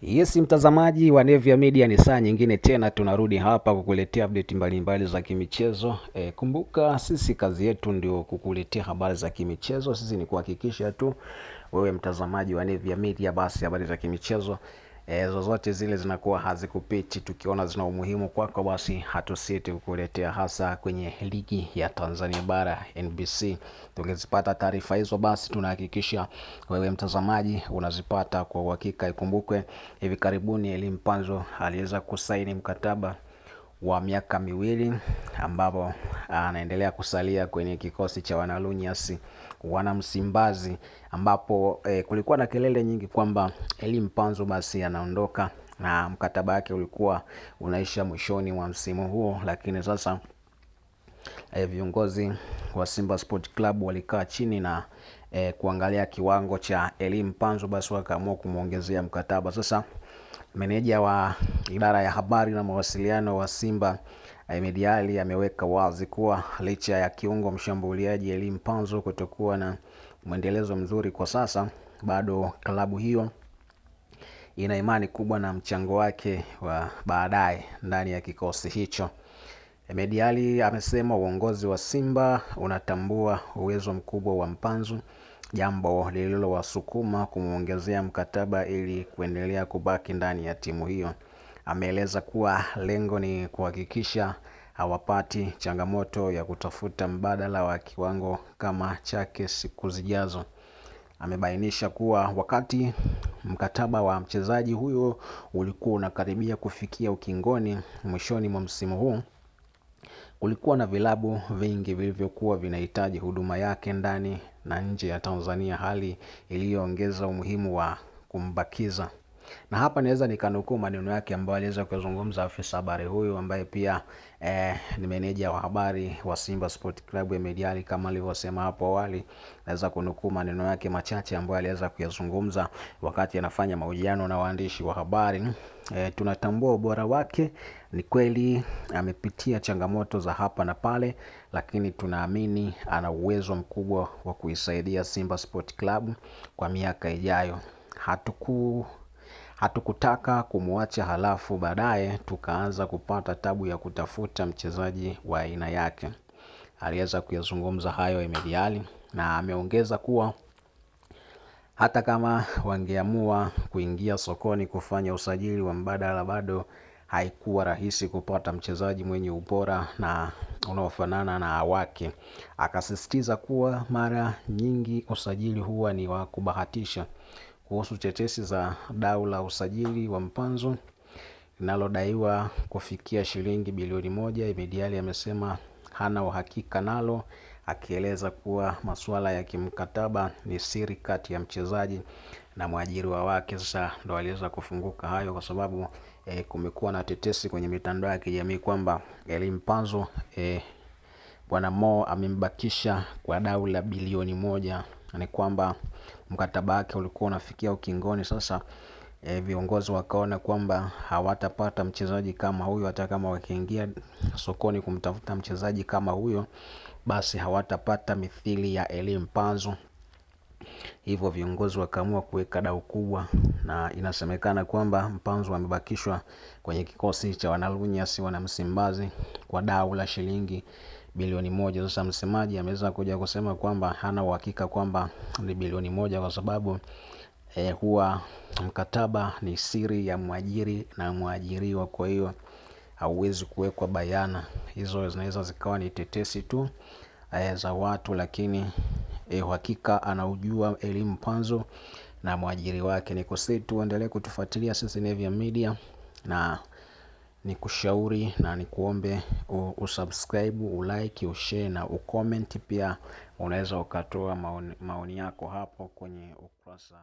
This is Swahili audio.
Yes, mtazamaji wa Nevia Media, ni saa nyingine tena tunarudi hapa kukuletea update mbalimbali za kimichezo. Kumbuka sisi kazi yetu ndio kukuletea habari za kimichezo. Sisi ni kuhakikisha tu wewe mtazamaji wa Nevia Media, basi habari za kimichezo zozote zile zinakuwa hazikupiti. Tukiona zina umuhimu kwako, basi hatusiti kukuletea, hasa kwenye ligi ya Tanzania bara NBC. Tungezipata taarifa hizo, basi tunahakikisha wewe mtazamaji unazipata kwa uhakika. Ikumbukwe hivi karibuni Elie Mpanzu aliweza kusaini mkataba wa miaka 2 ambapo anaendelea kusalia kwenye kikosi cha Wanalunyasi wana Msimbazi, ambapo kulikuwa na kelele nyingi kwamba Elie Mpanzu basi anaondoka na mkataba wake ulikuwa unaisha mwishoni mwa msimu huo. Lakini sasa viongozi wa Simba Sport Club walikaa chini na kuangalia kiwango cha Elie Mpanzu, basi wakaamua kumuongezea mkataba. Sasa meneja wa idara ya habari na mawasiliano wa Simba Ahmed Ally ameweka wazi kuwa licha ya kiungo mshambuliaji Elie Mpanzu kutokuwa na mwendelezo mzuri kwa sasa, bado klabu hiyo ina imani kubwa na mchango wake wa baadaye ndani ya kikosi hicho. Ahmed Ally amesema uongozi wa Simba unatambua uwezo mkubwa wa Mpanzu, jambo lililowasukuma kumuongezea mkataba ili kuendelea kubaki ndani ya timu hiyo. Ameeleza kuwa lengo ni kuhakikisha hawapati changamoto ya kutafuta mbadala wa kiwango kama chake siku zijazo. Amebainisha kuwa wakati mkataba wa mchezaji huyo ulikuwa unakaribia kufikia ukingoni mwishoni mwa msimu huu, kulikuwa na vilabu vingi vilivyokuwa vinahitaji huduma yake ndani na nje ya Tanzania, hali iliyoongeza umuhimu wa kumbakiza. Na hapa naweza nikanukuu maneno yake ambayo aliweza kuzungumza afisa habari huyu ambaye pia ni meneja wa habari wa Simba Sport Club Ahmed Ally. Kama alivyosema hapo awali, naweza kunukuu maneno yake machache ambayo aliweza kuyazungumza wakati anafanya mahojiano na waandishi wa habari. Tunatambua ubora wake, ni kweli amepitia changamoto za hapa na pale, lakini tunaamini ana uwezo mkubwa wa kuisaidia Simba Sport Club kwa miaka ijayo. Hatukutaka kumwacha halafu baadaye tukaanza kupata tabu ya kutafuta mchezaji wa aina yake. Aliweza kuyazungumza hayo Ahmed Ally, na ameongeza kuwa hata kama wangeamua kuingia sokoni kufanya usajili wa mbadala, bado haikuwa rahisi kupata mchezaji mwenye ubora na unaofanana na wake. Akasisitiza kuwa mara nyingi usajili huwa ni wa kubahatisha. Kuhusu tetesi za dau la usajili wa Mpanzu linalodaiwa kufikia shilingi bilioni 1, Ahmed Ally amesema hana uhakika nalo, akieleza kuwa masuala ya kimkataba ni siri kati ya mchezaji na mwajiriwa wake. Sasa ndo aliweza kufunguka hayo kwa sababu kumekuwa na tetesi kwenye mitandao ya kijamii kwamba Elie Mpanzu Bwana Mo amembakisha kwa dau la bilioni 1. Ni kwamba mkataba wake ulikuwa unafikia ukingoni. Sasa viongozi wakaona kwamba hawatapata mchezaji kama huyo, hata kama wakiingia sokoni kumtafuta mchezaji kama huyo, basi hawatapata mithili ya Elie Mpanzu. Hivyo viongozi wakaamua kuweka dau kubwa, na inasemekana kwamba Mpanzu amebakishwa kwenye kikosi cha Wanalunyasi wana Msimbazi kwa dau la shilingi bilioni 1. Sasa msemaji ameweza kuja kusema kwamba hana uhakika kwamba ni bilioni 1 kwa sababu huwa mkataba ni siri ya mwajiri na mwajiriwa, kwa hiyo hauwezi kuwekwa bayana. Hizo zinaweza zikawa ni tetesi tu za watu, lakini uhakika anaujua Elie Mpanzu na mwajiri wake. Nikusii tu endelee kutufuatilia sisi Nevia Media, na nikushauri na nikuombe usubscribe, ulike, ushare na ucomment. Pia unaweza ukatoa maoni yako hapo kwenye ukurasa